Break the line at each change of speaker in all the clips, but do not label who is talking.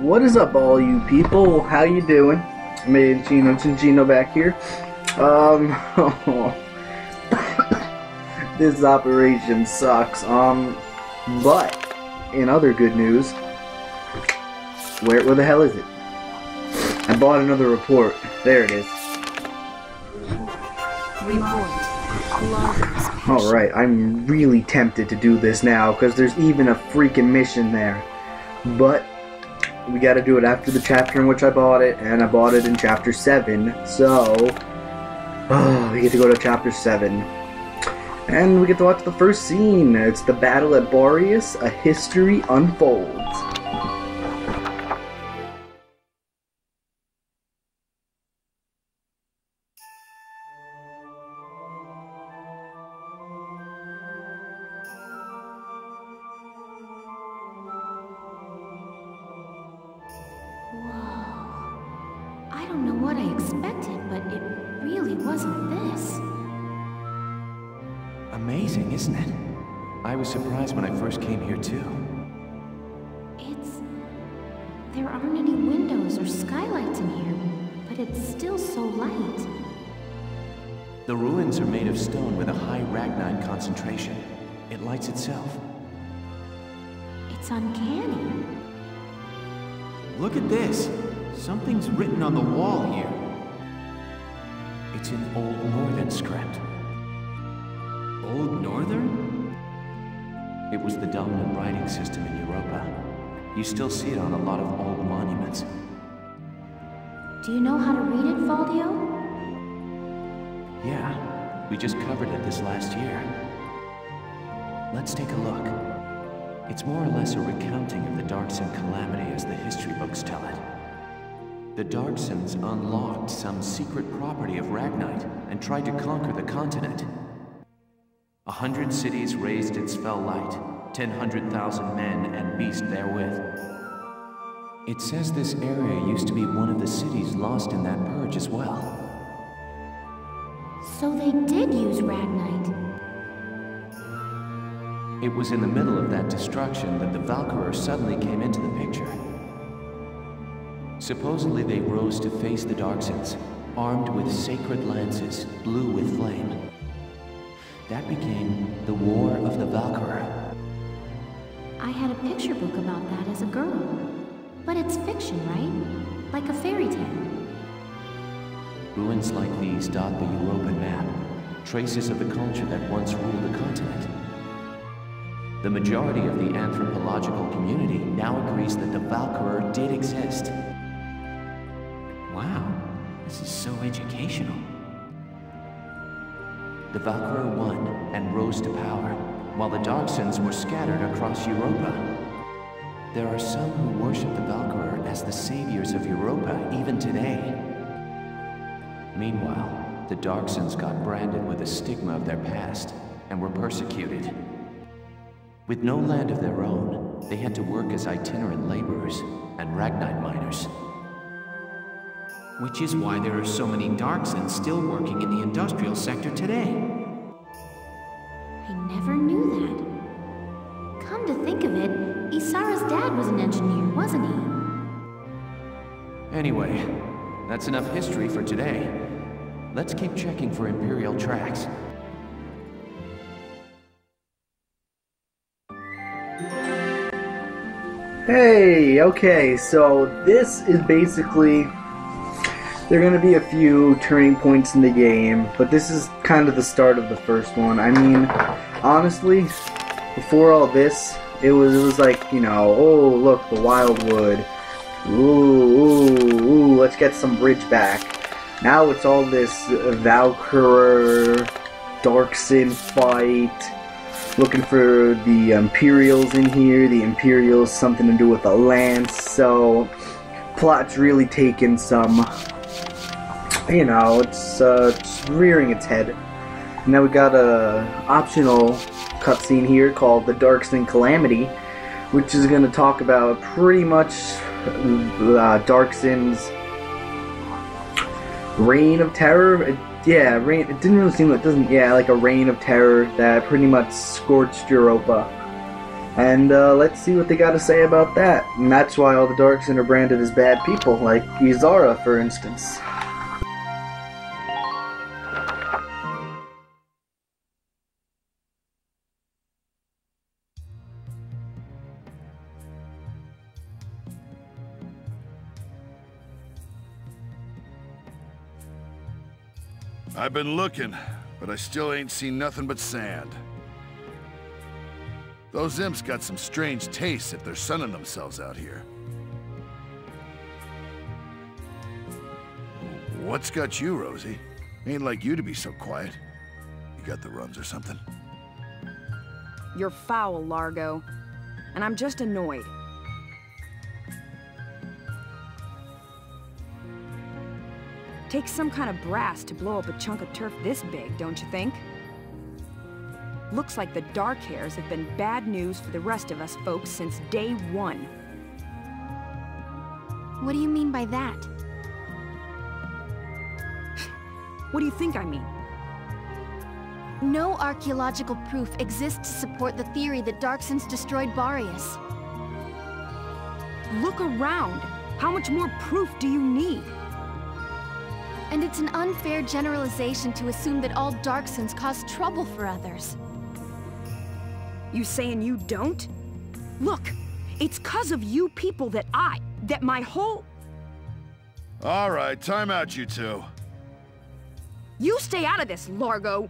What is up, all you people? How you doing? MinccinoCinccino back here. This operation sucks. But in other good news, where the hell is it? I bought another report. There it is. Alright, I'm really tempted to do this now because there's even a freaking mission there. But we gotta do it after the chapter in which I bought it, and I bought it in chapter 7. So, we get to go to chapter 7. And we get to watch the first scene. It's the battle at Boreas, a history unfolds.
I don't know what I expected, but it really wasn't this.
Amazing, isn't it? I was surprised when I first came here too.
There aren't any windows or skylights in here, but it's still so light.
The ruins are made of stone with a high ragnite concentration. It lights itself.
It's uncanny.
Look at this! Something's written on the wall here. It's in Old Northern script. Old Northern? It was the dominant writing system in Europa. You still see it on a lot of old monuments.
Do you know how to read it, Faldio?
Yeah, we just covered it this last year. Let's take a look. It's more or less a recounting of the Darkson calamity as the history books tell it. The Darksons unlocked some secret property of Ragnite and tried to conquer the continent. 100 cities raised its fell light, 100,000 men and beasts therewith. It says this area used to be one of the cities lost in that purge as well.
So they did use Ragnite.
It was in the middle of that destruction that the Valkyria suddenly came into the picture. Supposedly they rose to face the Darksons, armed with sacred lances, blue with flame. That became the War of the Valkyria.
I had a picture book about that as a girl. But it's fiction, right? Like a fairy tale.
Ruins like these dot the European map, traces of the culture that once ruled the continent. The majority of the anthropological community now agrees that the Valkyria did exist. Wow, this is so educational. The Valkyria won and rose to power, while the Darksons were scattered across Europa. There are some who worship the Valkyria as the saviors of Europa even today. Meanwhile, the Darksons got branded with the stigma of their past and were persecuted. With no land of their own, they had to work as itinerant laborers and Ragnite miners.
Which is why there are so many Darksons still working in the industrial sector today.
I never knew that. Come to think of it, Isara's dad was an engineer, wasn't he?
Anyway, that's enough history for today. Let's keep checking for Imperial tracks.
Hey, okay, so this is basically... There are going to be a few turning points in the game, but this is kind of the start of the first one. I mean, honestly, before all this, it was like, you know, oh, look, the Wildwood. Ooh, let's get some bridge back. Now it's all this Valkyria, Darkson fight. Looking for the Imperials in here. The Imperials, something to do with a lance. So, plot's really taking some... You know, it's rearing its head. Now we got a optional cutscene here called the Darkson Calamity, which is going to talk about pretty much Darkson's reign of terror. It didn't really seem like like a reign of terror that pretty much scorched Europa. And let's see what they got to say about that. And that's why all the Darksin are branded as bad people, like Izara, for instance.
I've been looking, but I still ain't seen nothing but sand. Those imps got some strange tastes if they're sunning themselves out here. What's got you, Rosie? Ain't like you to be so quiet. You got the runs or something?
You're foul, Largo. And I'm just annoyed. Takes some kind of brass to blow up a chunk of turf this big, don't you think? Looks like the Dark Hairs have been bad news for the rest of us folks since day one.
What do you mean by that?
What do you think I mean?
No archaeological proof exists to support the theory that Darksins destroyed Barius.
Look around! How much more proof do you need?
And it's an unfair generalization to assume that all Darksins cause trouble for others.
You saying you don't? Look, it's 'cause of you people that my whole...
All right, time out, you two.
You stay out of this, Largo!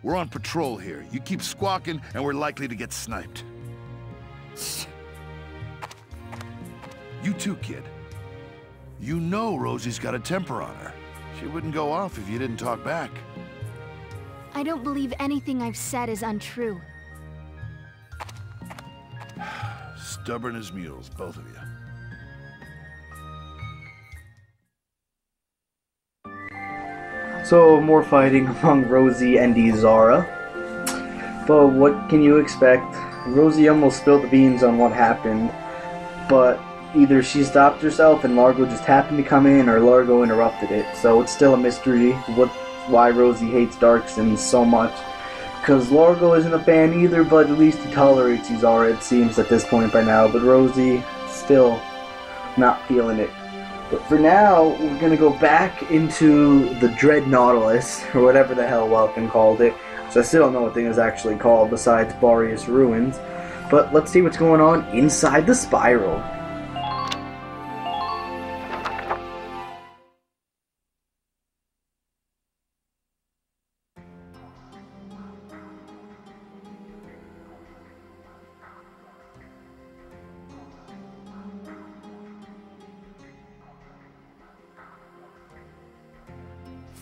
We're on patrol here. You keep squawking, and we're likely to get sniped. You too, kid. You know Rosie's got a temper on her. She wouldn't go off if you didn't talk back.
I don't believe anything I've said is untrue.
Stubborn as mules, both of you.
So, more fighting among Rosie and Izara. But what can you expect? Rosie almost spilled the beans on what happened, but either she stopped herself and Largo just happened to come in, or Largo interrupted it. So it's still a mystery why Rosie hates Darksins so much. Because Largo isn't a fan either, but at least he tolerates Izara, it seems, at this point by now. But Rosie, still not feeling it. But for now, we're going to go back into the Dread Nautilus, or whatever the hell Welkin called it. So I still don't know what thing is actually called besides Barius Ruins. But let's see what's going on inside the spiral.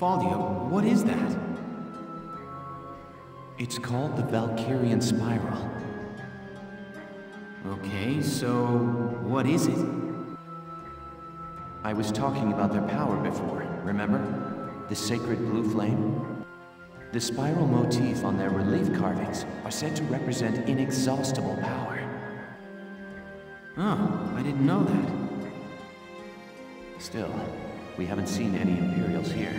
Faldia, what is that?
It's called the Valkyrian Spiral.
Okay, so what is it?
I was talking about their power before, remember? The sacred blue flame? The spiral motif on their relief carvings are said to represent inexhaustible power.
Oh, I didn't know that.
Still, we haven't seen any Imperials here.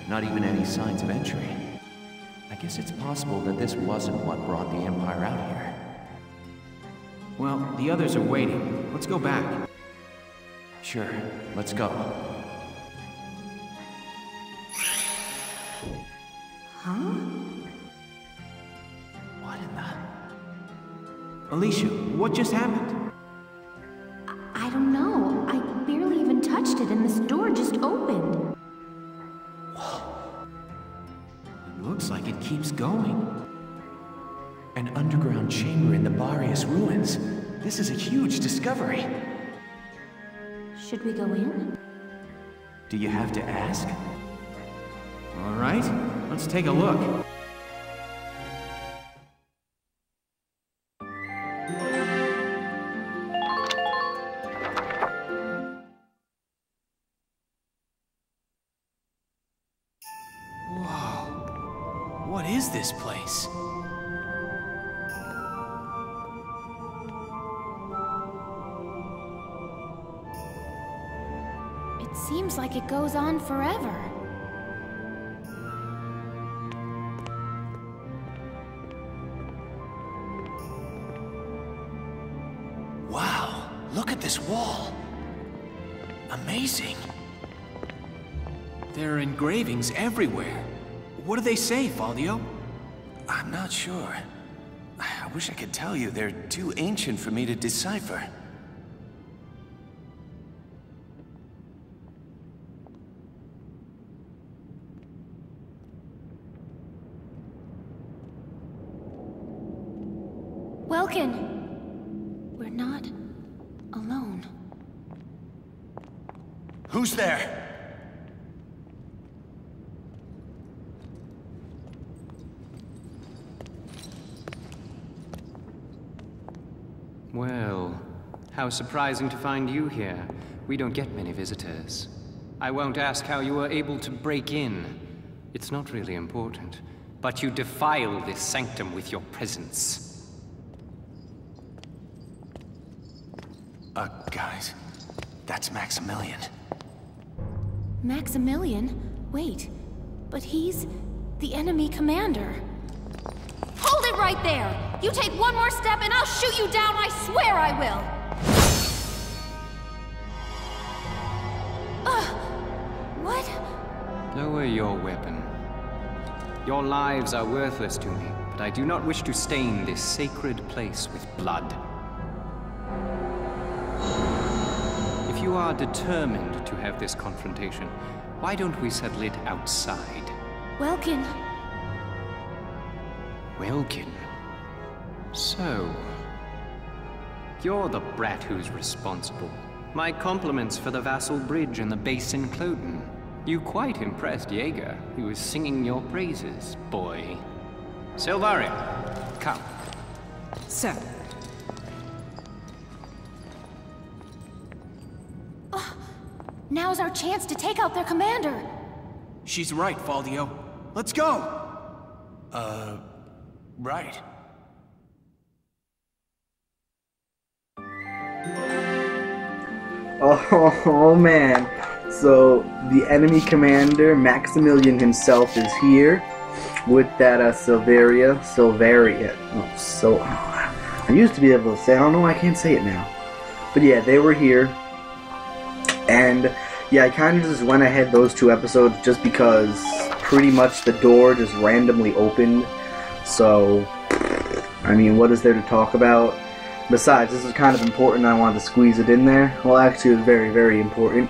Not even any signs of entry. I guess it's possible that this wasn't what brought the Empire out here.
Well, the others are waiting. Let's go back.
Sure, let's go.
Huh?
What in the...
Alicia, what just happened?
I don't know. I barely even touched it and this door just opened.
Looks like it keeps going.
An underground chamber in the Barius ruins. This is a huge discovery.
Should we go in?
Do you have to ask?
All right, let's take a look. What is this place?
It seems like it goes on forever.
this wall. Amazing. There are engravings everywhere. What do they say, Faldio?
I'm not sure. I wish I could tell you. They're too ancient for me to decipher.
Welkin! We're not alone.
Who's there?
Well, how surprising to find you here. We don't get many visitors. I won't ask how you were able to break in. It's not really important. But you defile this sanctum with your presence.
Guys, that's Maximillan.
Maximillan? Wait, but he's the enemy commander. Hold it right there! You take one more step and I'll shoot you down, I swear I will! What?
Lower your weapon. Your lives are worthless to me, but I do not wish to stain this sacred place with blood. If you are determined to have this confrontation, why don't we settle it outside?
Welkin.
Welkin? So... you're the brat who's responsible. My compliments for the Vassal Bridge and the base in Cloden. You quite impressed Jaeger, who was singing your praises, boy. Silvaria, come.
Sir.
Now's our chance to take out their commander.
She's right, Faldio. Let's go!
Right.
Oh man. So the enemy commander, Maximillan himself, is here with that Silvaria. I used to be able to say, I don't know why I can't say it now. But yeah, they were here. And yeah, I kind of just went ahead those 2 episodes just because pretty much the door just randomly opened. So, I mean, what is there to talk about? Besides, this is kind of important. I wanted to squeeze it in there. Well, actually, it's very, very important.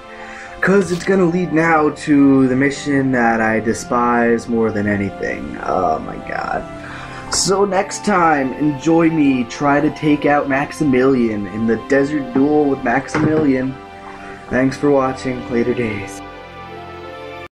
Because it's going to lead now to the mission that I despise more than anything. Oh my god. So next time, enjoy me try to take out Maximillan in the desert duel with Maximillan. Thanks for watching. Later days.